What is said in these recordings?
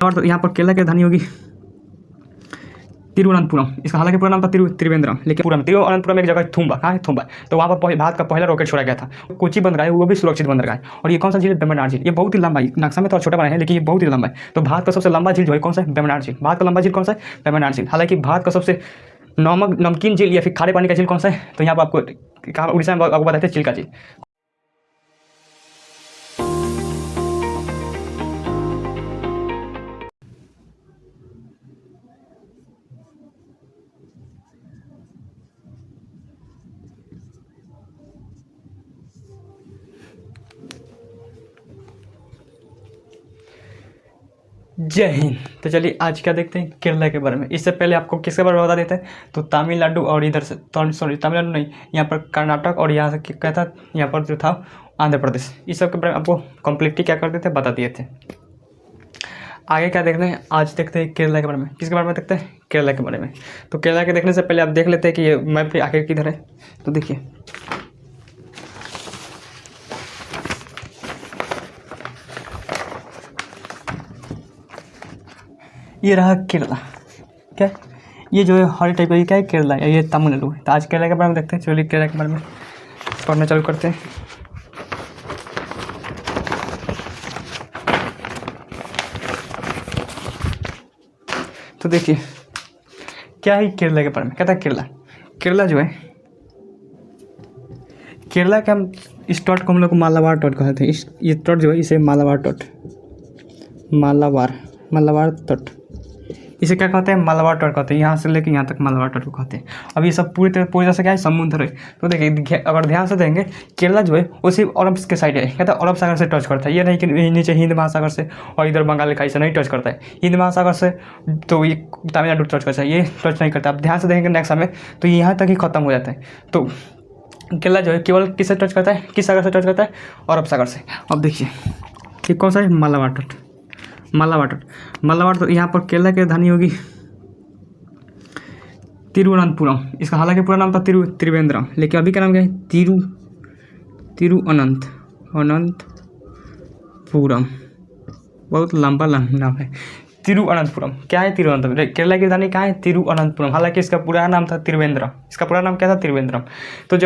और तो यहाँ पर केरला की राजधानी होगी तिरुवनंतपुरम। इसका हालांकि पूरा नाम था त्रिवेंद्रम, लेकिन पूरा तिरुवनंतपुरम एक जगह थुम्बा, कहाँ है थुम्बा। तो वहाँ पर भारत का पहला रॉकेट छोड़ा गया था। कोची बंदरगाह है, वो भी सुरक्षित बंदरगाह है। और ये कौन सा झील है? वेम्बनाड झील। ये बहुत ही लंबा है, नक्शा में तो छोटा बनाया है लेकिन ये बहुत ही लंबा है। तो भारत का सबसे लंबा झील जो है कौन सा है? वेम्बनाड झील। भारत का लंबा झील कौन सा है? वेम्बनाड झील। हालांकि भारत का सबसे नमकीन झील या फिर खारे पानी का झील कौन सा है? तो यहाँ पर आपको कहाँ उड़ीसा में आपको बताते हैं चिल्का झील। जय हिंद। तो चलिए आज क्या देखते हैं केरला के बारे में। इससे पहले आपको किसके बारे में बता देते हैं, तो तमिलनाडु और इधर से सॉरी तमिलनाडु नहीं, यहाँ पर कर्नाटक और यहाँ से क्या था, यहाँ पर जो था आंध्र प्रदेश, इस सब के बारे में आपको कम्प्लीटली क्या करते थे, बता दिए थे। आगे क्या देखते हैं, आज देखते हैं केरला के बारे में। किसके बारे में देखते हैं? केरला के बारे में। तो केरला के देखने से पहले आप देख लेते हैं कि ये मैप आखिर किधर है। तो देखिए ये रहा केरला। क्या ये जो है हर टाइप का क्या है? केरला है, ये तमिलनाडु है। तो आज केरला के बारे में देखते हैं। चलिए केरला के बारे में पढ़ना चालू करते हैं। तो देखिए क्या है केरला के बारे में। कहता है केरला जो है, केरला के हम इस तट को हम लोग मालाबार तट कहते हैं। ये तट जो है इसे मालाबार तट इसे क्या कहते हैं? मालाबार तट कहते हैं। यहाँ से लेकर यहाँ तक मालाबार तट को कहते हैं। अब ये सब पूरी तरह से क्या है? समुद्र है। तो देखिए अगर ध्यान से देंगे, केरला जो है वो सिर्फ अरब के साइड है। कहता है अरब सागर से टच करता है। ये नहीं कि नीचे हिंद महासागर से और इधर बंगाल खाई से नहीं टच करता है। हिंद महासागर से तो ये तमिलनाडु टच करता है, ये टच नहीं करता। अब ध्यान से देखेंगे नेक्स्ट में तो यहाँ तक ही खत्म हो जाता है। तो केरला जो है केवल किससे टच करता है? किस सागर से टच करता है? अरब सागर से। अब देखिए ये कौन सा है? मालाबार तट। तो यहाँ पर केरला की राजधानी होगी तिरुवनंतपुरम। इसका हालांकि पूरा नाम था त्रिवेंद्रम, लेकिन अभी का नाम क्या है? तिरुवनंतपुरम। बहुत लंबा नाम है तिरुवनंतपुरम। क्या है? तिरुवनंतपुरम। केरला की राजधानी कहाँ है? तिरुवनंतपुरम। हालांकि इसका पूरा नाम था त्रिवेंद्रम। इसका पूरा नाम क्या था? त्रिवेंद्रम। तो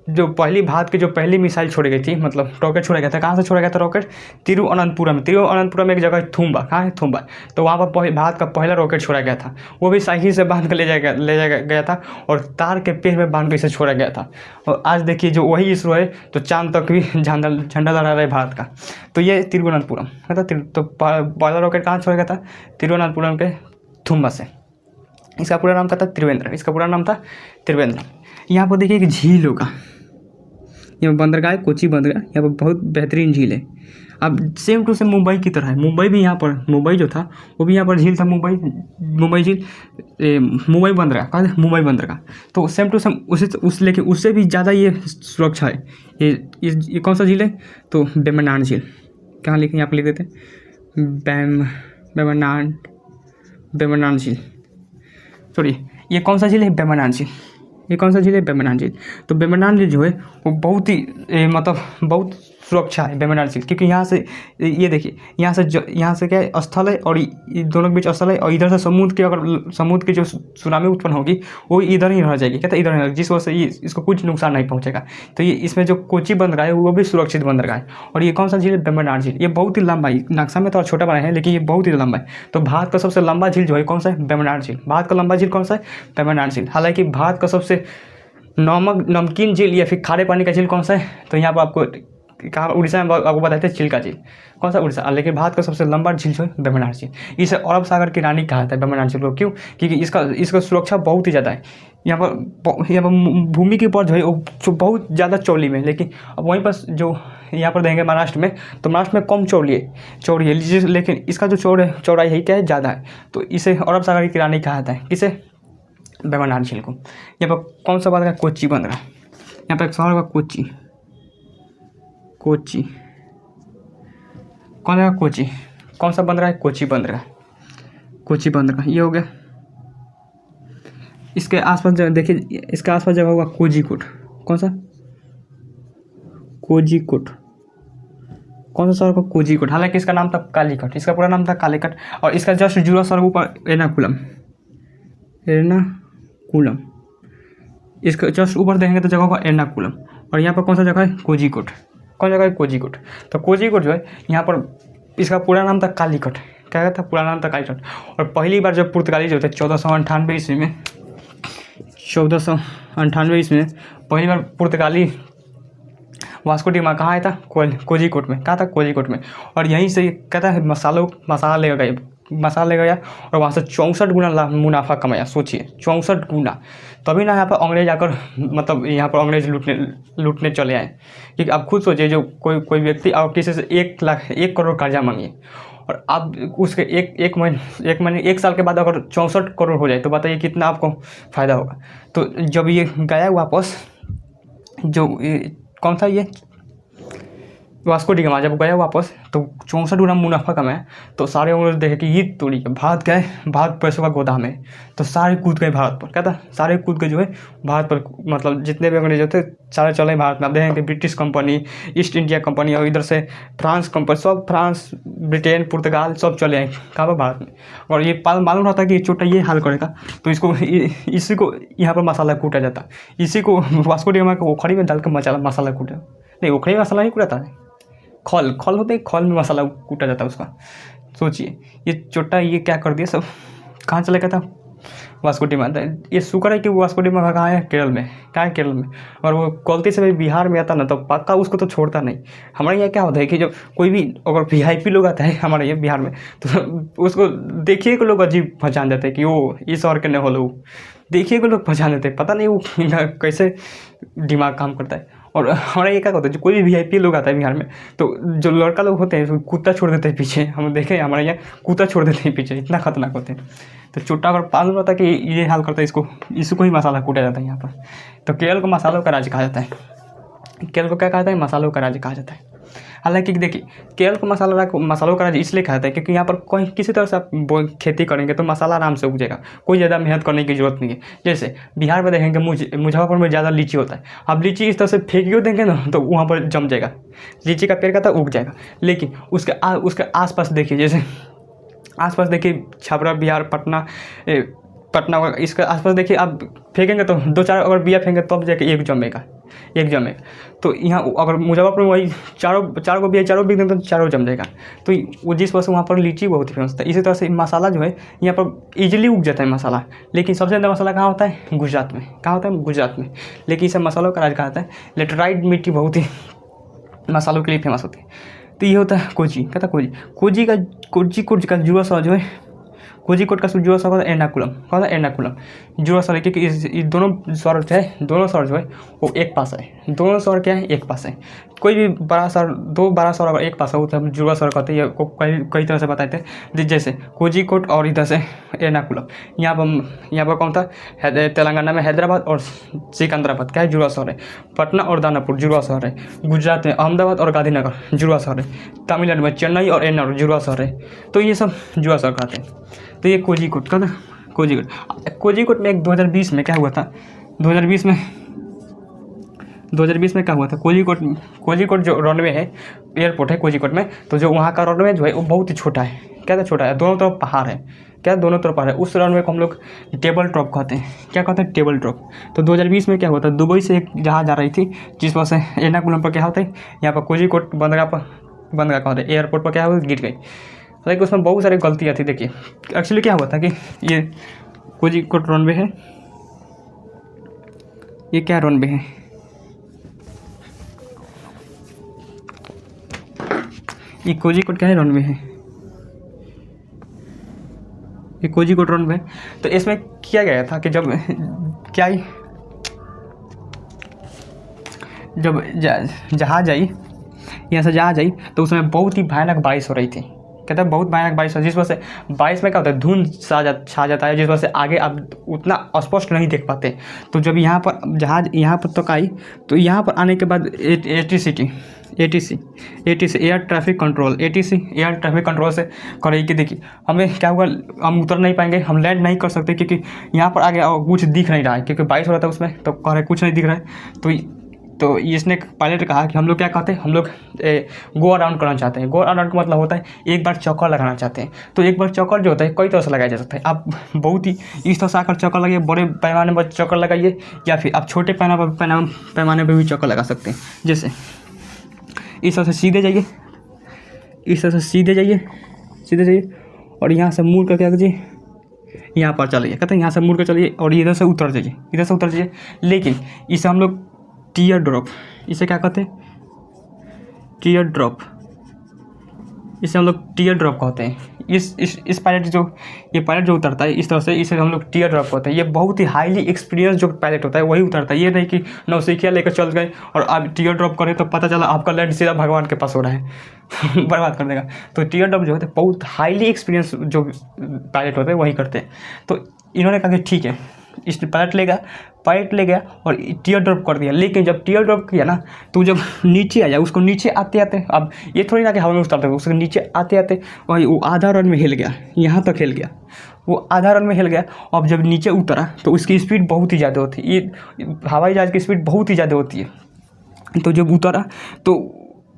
जो पहली भारत की जो पहली मिसाइल छोड़ी गई थी, मतलब रॉकेट छोड़ा गया था, कहाँ से छोड़ा गया था रॉकेट? तिरुवनंतपुरम एक जगह थुम्बा, कहाँ है थुम्बा। तो वहाँ पर भारत का पहला रॉकेट छोड़ा गया था। वो भी साइकिल से बांध कर ले जाया गया था और तार के पेड़ में बांध कर इसे छोड़ा गया था। और आज देखिए जो वही इसरो है तो चांद तक भी झंडा लहरा रहा है भारत का। तो ये तिरुवनंतपुरम मतलब तो पहला रॉकेट कहाँ छोड़ा गया था? तिरुवनंतपुरम के थुम्बा से। इसका पूरा नाम क्या था? त्रिवेंद्रम। यहाँ पर देखिए एक झील होगा, यहाँ बंदरगाह है, कोची बंदरगाह। यहाँ पर बहुत बेहतरीन झील है। अब सेम टू सेम मुंबई की तरह है। मुंबई भी यहाँ पर, मुंबई जो था वो भी यहाँ पर झील था। मुंबई झील, मुंबई बंदरगाह। तो सेम टू सेम लेकिन उससे भी ज़्यादा ये सुरक्षा है। ये कौन सा झील है? तो वेम्बनाड झील। कहाँ लिखे? यहाँ पर लिख देते हैं वेम्बनाड झील। सॉरी ये कौन सा झील है? वेम्बनाड झील। ये कौन सा झील है? वेम्बनाड झील। तो वेम्बनाड झील जो है वो बहुत ही मतलब बहुत सुरक्षा है वेम्बनाड झील, क्योंकि यहाँ से ये देखिए यहाँ से क्या है? स्थल है और दोनों के बीच स्थल है। और इधर से समुद्र की जो सुनामी उत्पन्न होगी वो इधर ही रह जाएगी। कहते इधर ही, जिस वजह से इसको कुछ नुकसान नहीं पहुँचेगा। तो ये इसमें जो कोची बंदरगाह है वो भी सुरक्षित बंदरगाह है। और ये कौन सा झील है? वेम्बनाड झील। ये बहुत ही लंबा है, नक्शा में तो छोटा बनाया है लेकिन ये बहुत ही लंबा है। तो भारत का सबसे लंबा झील जो है कौन सा है? वेम्बनाड झील। भारत का लंबा झील कौन सा है? वेम्बनाड झील। हालांकि भारत का सबसे नमकीन झील या फिर खारे पानी का झील कौन सा है? तो यहाँ पर आपको कहाँ उड़ीसा में आपको बताते हैं चिल्का झील। कौन सा? उड़ीसा। लेकिन भारत का सबसे लंबा झील जो है वेम्बनाड झील। इसे अरब सागर की रानी कहा जाता है वेम्बनाड झील को। क्यों? क्योंकि इसका सुरक्षा बहुत ही ज़्यादा है। यहाँ पर भूमि के ऊपर जो है वो बहुत ज़्यादा चौड़ी में, लेकिन अब वहीं पर जो यहाँ पर देंगे महाराष्ट्र में, तो महाराष्ट्र में कम चौड़ी है, लेकिन इसका जो चौड़ाई है क्या है? ज़्यादा है। तो इसे अरब सागर की रानी कहा जाता है। किसे? वेम्बनाड झील को। यहाँ पर कौन सा बंदरगाह? कोची बंदरगाह। यहाँ पर एक शहर होगा कोची। कौन है? कोची। कौन सा बंदरगाह है? कोची बंदरगाह। ये हो गया। इसके आसपास देखिए, इसके आसपास जगह होगा कोझिकोड। कौन सा? कोझिकोड। कौन सा शहर को? कोझिकोड। हालांकि इसका नाम था कालीकट, इसका पूरा नाम था कालीकट। और इसका जस्ट जुड़ा शहर ऊपर एर्नाकुलम, एर्नाकुलम। इसका जस्ट ऊपर देखेंगे तो जगह होगा एर्नाकुलम। और यहाँ पर कौन सा जगह है? कोझिकोड। कौन जगह है? कोझिकोड। तो कोझिकोड जो है यहाँ पर, इसका पूरा नाम था कालीकट। क्या था? पूरा नाम था कालीकट। और पहली बार जब पुर्तगाली जो थे 1498 ईस्वी में, 1498 ईस्वी में पहली बार पुर्तगाली वास्को डी गामा कहाँ आया था? कोझिकोड में। कहाँ था? कोझिकोड में। और यहीं से कहता है मसाला लेकर गया और वहाँ से 64 गुना मुनाफा कमाया। सोचिए 64 गुना। तभी ना यहाँ पर अंग्रेज आकर, मतलब यहाँ पर अंग्रेज लूटने चले आए। क्योंकि आप खुद सोचिए, जो कोई व्यक्ति आप किसी से 1 करोड़ कर्जा मांगिए और आप उसके एक साल के बाद अगर 64 करोड़ हो जाए तो बताइए कितना आपको फ़ायदा होगा। तो जब ये गया वापस, जो कौन था ये वास्को डी गामा, जब गया वापस तो 64 गुना मुनाफा कमाया। तो सारे अंग्रेज देखे कि ये तोड़ी भारत क्या है, भारत पैसों का गोदाम है। तो सारे कूद गए भारत पर। क्या था? सारे कूद के जो है भारत पर, मतलब जितने भी अंग्रेज थे सारे चले भारत में। आप देखेंगे British company, east India company और इधर से फ्रांस कंपनी, सब फ्रांस, ब्रिटेन, पुर्तगाल सब चले आए कहाँ पर? भारत में। और ये मालूम रहता कि छोटा ये हाल करेगा तो इसी को यहाँ पर मसाला कूटा जाता। इसी को वास्को डी गामा को ओखली में डाल कर मसाला कूटा, नहीं ओखली में मसाला नहीं कूटा था, खल होते, खल में मसाला कूटा जाता है उसका। सोचिए ये चोटा ये क्या कर दिया, सब कहाँ चला गया था? Vasco D gamma. ये शुक्र है कि वास्को डी गामा कहाँ है? केरल में। कहाँ है? केरल में। और वो गलती से भी बिहार में आता ना तो पक्का उसको तो छोड़ता नहीं। हमारे यहाँ क्या होता है कि जब कोई भी अगर VIP लोग आता है हमारे ये बिहार में तो उसको देखिए कि लोग अजीब पहचान जाते हैं कि वो इस और के न हो लोग, देखिए कि लोग पहचान लेते हैं। पता नहीं वो कैसे दिमाग काम करता है। और हमारा ये क्या होता है, जो कोई भी VIP लोग आता है बिहार में तो जो लड़का लोग होते हैं कुत्ता छोड़ देते हैं पीछे। हम देखें हमारे यहाँ कुत्ता छोड़ देते हैं पीछे, इतना खतरनाक होते हैं। तो छोटा अगर पालन होता है कि ये हाल करता है, इसको ही मसाला कूटा जाता है यहाँ पर। तो केरल को मसालों का राज्य कहा जाता है। केरल को क्या कहा जाता है? मसालों का राज्य कहा जाता है। हालांकि देखिए केरल को मसालों का राज्य इसलिए कहा जाता है क्योंकि यहाँ पर कोई किसी तरह से आप खेती करेंगे तो मसाला आराम से उगेगा, कोई ज़्यादा मेहनत करने की जरूरत नहीं है। जैसे बिहार में देखेंगे मुजफ्फरपुर में ज़्यादा लीची होता है। आप लीची इस तरह से फेंकियो देंगे ना तो वहाँ पर जम जाएगा, लीची का पेड़ का था उग जाएगा। लेकिन उसके आसपास देखिए, जैसे आसपास देखिए छपरा, बिहार, पटना इसके आसपास देखिए, आप फेंकेंगे तो 2-4 अगर बिया फेंकेंगे तब जाके एक जमेगा। तो यहाँ अगर मुजफ्फरपुर में वही चार को बिया चारों बिक देंगे तो चारों जम जाएगा। तो वो जिस वजह से वहाँ पर लीची बहुत ही फेमस था। इसी तरह से मसाला जो है यहाँ पर ईजिली उग जाता है मसाला। लेकिन सबसे ज़्यादा मसाला कहाँ होता है? गुजरात में। कहाँ होता है? गुजरात में। लेकिन इसे मसालों का राज कहा जाता है। लेटराइट मिट्टी बहुत ही मसालों के लिए फेमस होती है। तो ये होता है कोझी। क्या था? कोझिकोड का जुआ शहर जो है, कोझिकोड का जुआ शहर होता है एर्नाकुलम। कौन था? एर्नाकुलम जुआ शहर है क्योंकि इस दोनों शहर जो है वो एक पास है। दोनों शहर क्या है? एक पास है। कोई भी बड़ा शहर, 2 बड़ा शहर अगर एक पास हो तो हम जुआ शहर कहते हैं। कई तरह से बताते हैं, जैसे कोझिकोड और इधर से एर्नाकुलम। यहाँ पर कौन था? तेलंगाना में हैदराबाद और सिकंदराबाद क्या है? जुआ शहर है। पटना और दानापुर जुआ शहर है। गुजरात में अहमदाबाद और गांधीनगर जुआ शहर है। तमिलनाडु में चेन्नई और एन्नार जुआ शहर है। तो ये सब जुआ शहर कहते हैं। तो ये कोझिकोड का था। कोझिकोड में 2020 में क्या हुआ था? 2020 में क्या हुआ था? कोझिकोड जो रनवे है, एयरपोर्ट है कोझिकोड में, तो जो वहाँ का रनवे जो है वो बहुत ही छोटा है। क्या था? छोटा है। दोनों तरफ पहाड़ है। क्या? दोनों तरफ पहाड़ है। उस रनवे को हम लोग टेबल टॉप कहते हैं। क्या कहते हैं? Table top. तो 2020 में क्या हुआ था? दुबई से एक जहाज़ आ रही थी जिस वजह से एर्नाकुलम पर क्या होता है, यहाँ पर कोझिकोड बंदरगाह कहते हैं, एयरपोर्ट पर क्या हुआ? गिर गई। हालांकि उसमें बहुत सारी गलतियाँ थी। देखिए एक्चुअली क्या हुआ था कि ये कोझिकोड रनवे है, ये क्या रनवे है? ये कोझिकोड क्या है? रनवे है। ये कोझिकोड रनवे। तो इसमें किया गया था कि जब जहाज आई, यहाँ से जहाज आई तो उसमें बहुत ही भयानक बारिश हो रही थी। कहते हैं बहुत भयानक बारिश हो, जिस वजह से बारिश में क्या होता है? धुंध छा जाता है, जिस वजह से आगे आप उतना स्पष्ट नहीं देख पाते। तो जब यहाँ पर जहाज यहाँ पर तक आई तो यहाँ पर आने के बाद ATC एयर ट्रैफिक कंट्रोल से करेगी कि देखिए हमें क्या हुआ, हम उतर नहीं पाएंगे, हम लैंड नहीं कर सकते क्योंकि यहाँ पर आगे कुछ दिख नहीं रहा है, क्योंकि बारिश हो रहा था उसमें, तो कह रहे कुछ नहीं दिख रहा है। तो तो इसने पायलट कहा कि हम लोग क्या कहते हैं, हम लोग गो अराउंड करना चाहते हैं। गो अराउंड का मतलब होता है एक बार चक्कर लगाना चाहते हैं। तो एक बार चक्कर जो होता है कई तरह से लगाया जा सकता है। आप बहुत ही इस तरह से आकर चक्कर लगाइए, बड़े पैमाने पर चक्कर लगाइए, या फिर आप छोटे पैमाने पर भी चक्कर लगा सकते हैं। जैसे इस तरह से सीधे जाइए, इस तरह से सीधे जाइए और यहाँ से मुड़ कर क्या कीजिए, यहाँ पर चलिए, कहते हैं यहाँ से मुड़ कर चलिए और इधर से उतर जाइए। लेकिन इसे हम लोग टीयर ड्रॉप, इसे क्या कहते हैं, टीयर ड्रॉप, इसे हम लोग टीयर ड्रॉप कहते हैं। इस पायलट जो उतरता है इस तरह से, इसे हम लोग टीयर ड्रॉप कहते हैं। ये बहुत ही हाईली एक्सपीरियंस जो पायलट होता है वही उतरता है। ये नहीं कि नौसिखिया लेकर चल गए और आप टीयर ड्रॉप करें तो पता चला आपका लैंड सीधा भगवान के पास हो रहा है बर्बाद कर देगा। तो टीयर ड्रॉप जो होता है बहुत हाईली एक्सपीरियंस जो पायलट होते हैं वही करते हैं। तो इन्होंने कहा कि ठीक है, इस पायलट ले गया और टीयर ड्रॉप कर दिया। लेकिन जब टीयर ड्रॉप किया ना, तो जब नीचे आया, उसको नीचे आते अब ये थोड़ी ना कि हवा में उतरते, उसको नीचे आते वही वो आधा रन में हिल गया, यहाँ तक हिल गया, वो आधा रन में हिल गया। अब जब नीचे उतरा तो उसकी स्पीड बहुत ही ज़्यादा होती है, ये हवाई जहाज़ की स्पीड बहुत ही ज़्यादा होती है। तो जब उतरा तो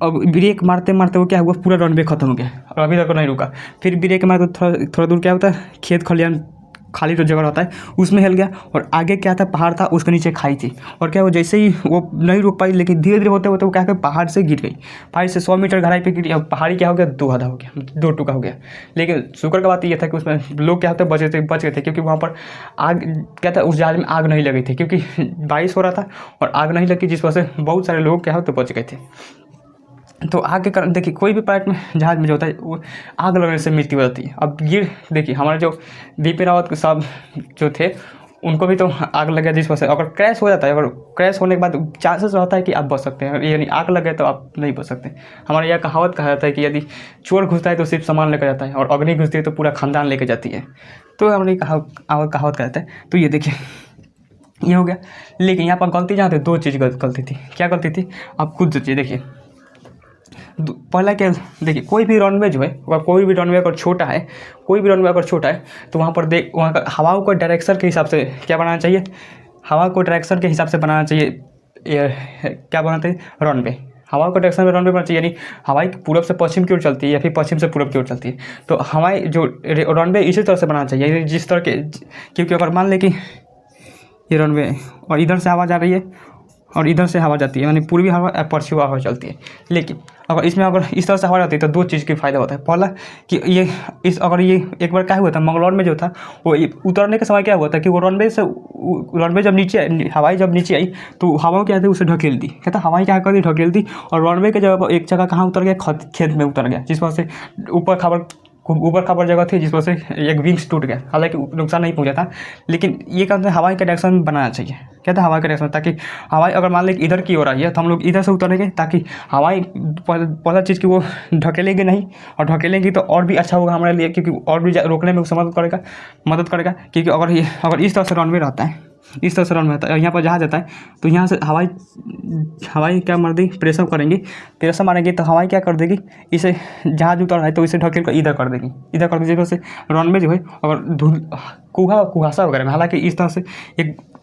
अब ब्रेक मारते वो क्या हुआ, पूरा रनवे खत्म हो गया और अभी तक नहीं रुका। फिर ब्रेक मारते थोड़ा दूर क्या होता है, खेत खलियान खाली जो जगह होता है उसमें हिल गया। और आगे क्या था, पहाड़ था, उसके नीचे खाई थी। और क्या वो जैसे ही वो नहीं रुक पाई, लेकिन धीरे धीरे होते वो क्या कर पहाड़ से गिर गई, पहाड़ से 100 मीटर गहराई पे गिरी। अब पहाड़ी क्या हो गया, दो आधा हो गया, दो टुकड़ा हो गया। लेकिन शुक्र का बात ये था कि उसमें लोग क्या होते बच गए थे, क्योंकि वहाँ पर आग क्या था, उस जहाज में आग नहीं लगी थी, क्योंकि बारिश हो रहा था और आग नहीं लगी, जिस वजह से बहुत सारे लोग क्या होते बच गए थे। तो आग के कारण देखिए, कोई भी पायलट में जहाज में जो होता है वो आग लगने से मृत्यु हो जाती है। अब ये देखिए हमारे जो बिपिन रावत साहब जो थे उनको भी तो आग लग गया, जिस वजह से अगर क्रैश हो जाता है, अगर क्रैश होने के बाद चांसेस रहता है कि आप बच सकते हैं, यानी आग लग गए तो आप नहीं बच सकते। हमारे यहाँ कहावत कहा जाता है कि यदि चोर घुसता है तो सिर्फ सामान लेकर जाता है और अग्नि घुसती है तो पूरा खानदान लेकर जाती है। तो हमारे कहावत कहता है। तो ये देखिए ये हो गया। लेकिन यहाँ पर गलती जहाँ थी, दो चीज़ गलती थी। क्या गलती थी, आप खुद सोचिए। देखिए पहला क्या, देखिए कोई भी रनवे जो है, अगर कोई भी रनवे अगर छोटा है, तो वहाँ पर वहाँ का हवाओं को डायरेक्शन के हिसाब से क्या बनाना चाहिए, हवा को डायरेक्शन के हिसाब से बनाना चाहिए। क्या बनाते हैं, रनवे, हवा को डायरेक्शन में रनवे बनाना चाहिए। यानी हवाई पूरब से पश्चिम की ओर चलती है या फिर पश्चिम से पूरब की ओर चलती है, तो हवाई जो रनवे इसी तरह से बनाना चाहिए, जिस तरह के, क्योंकि अगर मान लें कि ये रनवे और इधर से हवा जा रही है और इधर से हवा जाती है, यानी पूर्वी हवा या पश्चिमी हवा चलती है। लेकिन अगर इसमें अगर इस तरह से हवा जाती है तो दो चीज़ की फ़ायदा होता है। पहला कि अगर ये एक बार क्या हुआ था, मंगलौर में जो था वो उतरने के समय क्या हुआ था कि वो रनवे जब नीचे, हवाई जब नीचे आई तो हवा क्या थी, उसे ढकेल दी। कहता हवाई क्या कर दी, ढकेल दी। और रनवे के जगह एक जगह कहाँ उतर गया, खेत में उतर गया, जिस वजह से ऊपर खबर जगह थी, जिस वजह से एक विंग्स टूट गया। हालांकि नुकसान नहीं पहुंचा था, लेकिन ये कहते हैं हवाई का डायरेक्शन बनाना चाहिए। कहता है हवाई का डायरेक्शन, ताकि हवाई अगर मान लें कि इधर की ओर आई है तो हम लोग इधर से उतरेंगे, ताकि हवाई पहला चीज़ की वो ढकेलेंगे नहीं, और ढकेलेंगी तो और भी अच्छा होगा हमारे लिए, क्योंकि और भी रोकने में मदद करेगा। क्योंकि अगर इस तरह से रनवे रहता है, इस तरह से रन रहता है, यहाँ पर जहाज जाता है, तो यहाँ से हवाई क्या मार देगी, प्रेशर प्रेशर मारेंगे तो हवाई क्या कर देगी, इसे जहाज उतर रहा है तो इसे ढकेल कर इधर कर देगी, जिस वजह से रनवे जो है अगर कुहासा वगैरह में, हालांकि इस तरह से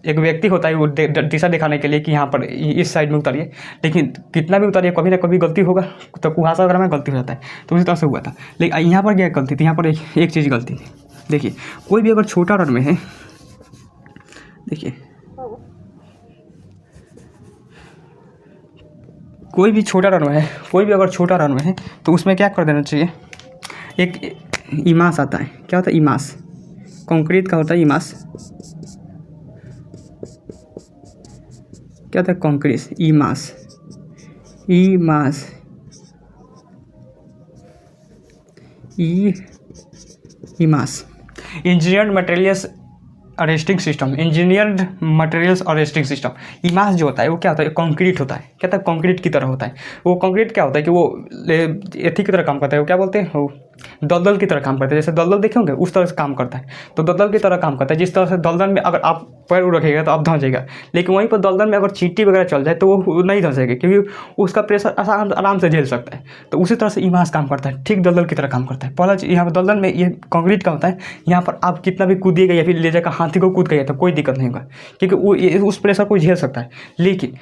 एक व्यक्ति होता है वो दिशा दिखाने के लिए कि यहाँ पर इस साइड में उतारिए, लेकिन कितना भी उतारिए कभी ना कभी गलती होगा, तो कुहासा वगैरह में गलती हो जाता है। तो उसी तरह से हुआ था। लेकिन यहाँ पर क्या गलती थी, यहाँ पर एक चीज़ गलती थी। देखिए कोई भी अगर छोटा रन में है, देखिए कोई भी अगर छोटा रनवे है तो उसमें क्या कर देना चाहिए, एक इमास आता है। क्या होता है इमास, कंक्रीट का होता है इमास। क्या होता है concrete, EMAS engineered materials arresting system. EMAS जो होता है वो क्या होता है, कंक्रीट होता है। क्या होता है, कंक्रीट की तरह होता है। वो कंक्रीट क्या होता है कि वो एथी की तरह काम करता है, वो क्या बोलते हैं, वो दलदल की तरह काम करता है। जैसे दलदल देखे होंगे उस तरह से काम करता है। तो दलदल की तरह काम करता है, जिस तरह से दलदल में अगर आप पैर रखिएगा तो आप धंस जाएगा, लेकिन वहीं पर दलदल में अगर चींटी वगैरह चल जाए तो वो नहीं धंसेगा, क्योंकि उसका प्रेशर आराम से झेल सकता है। तो उसी तरह से इमास काम करता है, ठीक दलदल की तरह काम करता है। पहला यहाँ पर दलदल में ये कंक्रीट का होता है, यहाँ पर आप कितना भी कूदिएगा या फिर ले जाकर हाथी को कूद गया तो कोई दिक्कत नहीं होगा, क्योंकि वो उस प्रेशर को झेल सकता है। लेकिन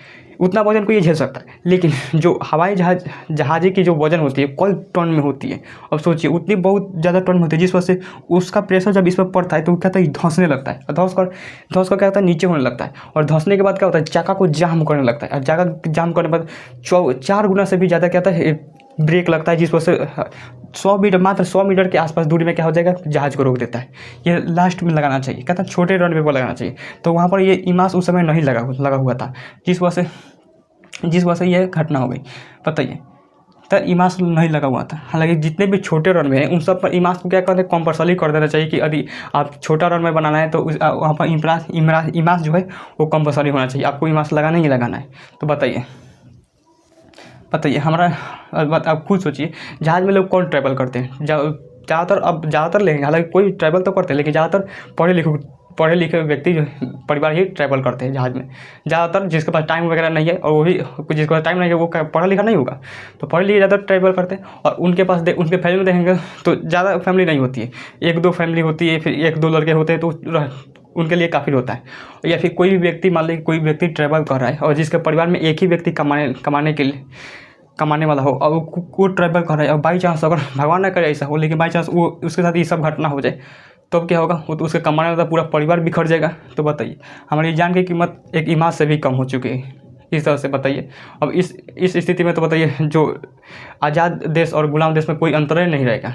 उतना वजन को ये झेल सकता है। लेकिन जो हवाई जहाज़ की जो वजन होती है कई टन में होती है। अब सोचिए उतनी बहुत ज़्यादा टन में होती है, जिस वजह से उसका प्रेशर जब इस पर पड़ता है तो क्या होता है, धंसने लगता है। और धंस कर क्या होता है, नीचे होने लगता है। और धंसने के बाद क्या होता है, चाका को जाम करने लगता है। और चाका जाम करने के बाद 4 गुना से भी ज़्यादा क्या होता है, ब्रेक लगता है, जिस वजह से 100 मीटर, मात्र 100 मीटर के आसपास दूरी में क्या हो जाएगा, जहाज़ को रोक देता है। ये लास्ट में लगाना चाहिए, कहता है छोटे रनवे पर लगाना चाहिए। तो वहाँ पर ये इमास उस समय नहीं लगा हुआ था, जिस वजह से यह घटना हो गई। बताइए, तो इमास नहीं लगा हुआ था। हालांकि जितने भी छोटे रनवे हैं उन सब पर इमास को क्या करते हैं, कंपल्सरी कर देना चाहिए कि यदि आप छोटा रनवे बनाना है तो वहाँ पर इमास जो है वो कंपल्सरी होना चाहिए, आपको इमास लगाना ही लगाना है। तो बताइए हमारा, आप खुद सोचिए, जहाज़ में लोग कौन ट्रैवल करते हैं, ज़्यादातर लेंगे, हालांकि कोई ट्रैवल तो करते हैं, लेकिन ज़्यादातर पढ़े लिखे व्यक्ति जो परिवार ही ट्रैवल करते हैं जहाज़ में ज़्यादातर। जिसके पास टाइम वगैरह नहीं है, और वही जिसके पास टाइम नहीं है वो पढ़ा लिखा नहीं होगा, तो पढ़े लिखे ज़्यादा ट्रैवल करते हैं। और उनके पास उनके फैमिली में देखेंगे तो ज़्यादा फैमिली नहीं होती है, 1-2 फैमिली होती है, फिर 1-2 लड़के होते हैं, तो उनके लिए काफ़ी होता है। या फिर कोई भी व्यक्ति, मान लीजिए कोई व्यक्ति ट्रैवल कर रहा है और जिसके परिवार में एक ही व्यक्ति कमाने वाला हो, और वो ट्रैवल कर रहा है, और बाई चांस अगर भगवान ना करे ऐसा हो, लेकिन बाई चांस वो उसके साथ ये सब घटना हो जाए, तो अब क्या होगा, वो तो उसके कमाने वाला पूरा परिवार बिखर जाएगा। तो बताइए, हमारी जान की कीमत एक इमारत से भी कम हो चुकी है इस तरह से। बताइए, अब इस स्थिति में तो बताइए, जो आज़ाद देश और गुलाम देश में कोई अंतर ही नहीं रहेगा।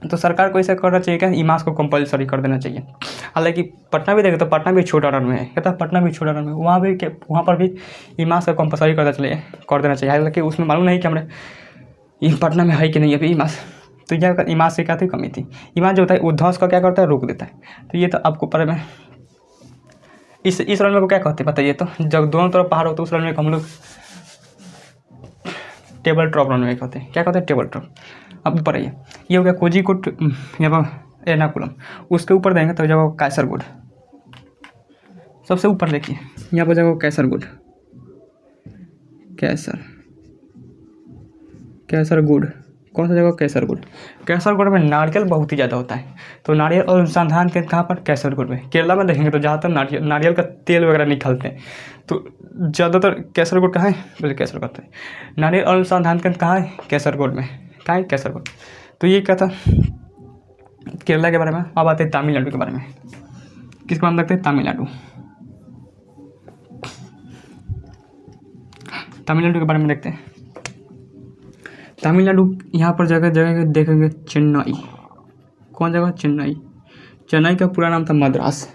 तो सरकार को ऐसा करना चाहिए क्या, इमास को कंपलसरी कर देना चाहिए। हालांकि पटना भी देखें तो पटना भी छोटा रन में है, कहता है पटना भी छोटा रन में, वहाँ पर भी इमास का कंपलसरी कर देना चाहिए। हालांकि उसमें मालूम नहीं कि हमारे पटना में है कि नहीं अभी इमास। तो यह इमास से क्या थी, कमी थी। इमास जो होता है वो ध्वंस का क्या करता है, रोक देता है। तो ये तो आपको पता है। इस रनवे को क्या कहते हैं बताइए, तो जब दोनों तरफ पहाड़ होते हैं उस रनवे को हम लोग टेबल टॉप रनवे कहते हैं। क्या कहते हैं, टेबल टॉप। अब पढ़िए, ये हो गया कोझीकोड, यहाँ पर एर्नाकुलम, उसके ऊपर देंगे तो जगह कासरगोड, सबसे ऊपर देखिए यहाँ पर जगह कासरगोड, कैसरगोड। कौन सा जगह, कासरगोड। कासरगोड में नारियल बहुत ही ज़्यादा होता है। तो नारियल अनुसंधान केंद्र कहाँ पर, कासरगोड में। केरला में देखेंगे तो ज़्यादातर नारियल का तेल वगैरह निकालते हैं, तो ज़्यादातर कासरगोड कहाँ है, बोले कासरगोड कहते हैं। नारियल अनुसंधान केंद्र कहाँ है, कासरगोड में। कहाँ है, कासरगोड। तो ये क्या था केरला के बारे में। अब आते हैं तमिलनाडु के बारे में। किसको नाम रखते हैं, तमिलनाडु। तमिलनाडु के बारे में देखते हैं। तमिलनाडु यहाँ पर जगह जगह देखेंगे चेन्नई। कौन जगह, चेन्नई। चेन्नई का पूरा नाम था मद्रास।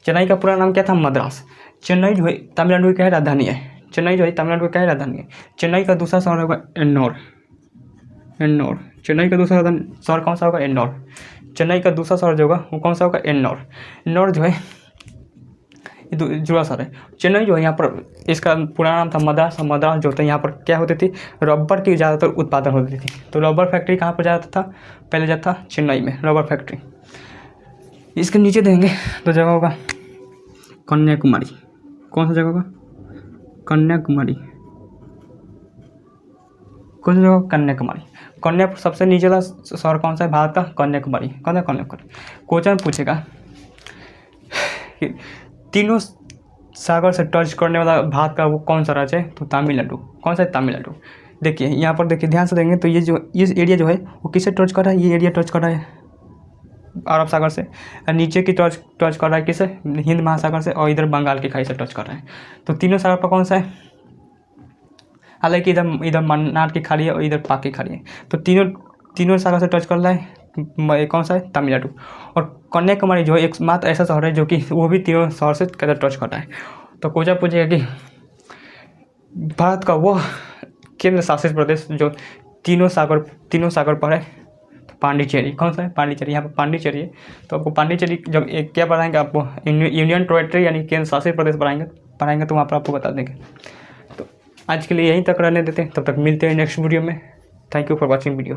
चेन्नई का पूरा नाम क्या था, मद्रास। चेन्नई जो है तमिलनाडु की राजधानी है। चेन्नई जो है तमिलनाडु की राजधानी है। चेन्नई का दूसरा शहर होगा एन्नौर। चेन्नई का दूसरा शहर कौन सा होगा, एन्नौर। चेन्नई का दूसरा शहर जो होगा वो कौन सा होगा, एन्नौर। एन्नौर जो है जुड़ा शहर है। चेन्नई जो है यहाँ पर, इसका पुराना नाम था मद्रास। मद्रास जो होता है यहाँ पर क्या होती थी, रबर की ज़्यादातर उत्पादन होती थी। तो रबर फैक्ट्री कहाँ पर ज़्यादा था, पहले जाता था चेन्नई में रबर फैक्ट्री। इसके नीचे देंगे तो जगह होगा कन्याकुमारी। कौन सा जगह होगा, कन्याकुमारी। कौन सा जगह, कन्याकुमारी। सबसे नीचे वाला शहर कौन सा है भारत का, कन्याकुमारी। कौन सा, कन्याकुमारी। क्वेश्चन पूछेगा कि तीनों सागर से टच करने वाला भारत का वो कौन सा राज्य है, तो तमिलनाडु। कौन सा है, तमिलनाडु। देखिए यहाँ पर देखिए ध्यान से देंगे तो ये एरिया जो है वो किससे टच कर रहा है, ये एरिया टच कर रहा है अरब सागर से। और नीचे की टच कर रहा है किससे, हिंद महासागर से। और इधर बंगाल की खाई से टच कर रहा है। तो तीनों सागर पर कौन सा है, हालांकि इधर मन्नार की खाड़ी है और इधर पाक की खाड़ी है। तो तीनों सागर से टच कर रहा है, कौन सा है, तमिलनाडु। और कन्याकुमारी जो है एकमात्र ऐसा शहर है जो कि वो भी तीनों शहर से टच करता है। तो क्वेश्चन पूछेगा कि भारत का वो केंद्र शासित प्रदेश जो तीनों सागर पर है, पांडिचेरी। कौन सा है, पांडिचेरी। यहाँ पर पांडिचेरी है। तो आपको पांडिचेरी जब एक क्या बनाएंगे, आपको यूनियन टेरिटरी यानी केंद्र शासित प्रदेश बनाएंगे तो वहाँ पर आपको बता देंगे। तो आज के लिए यहीं तक रहने देते हैं, तब तक मिलते हैं नेक्स्ट वीडियो में। Thank you for watching video.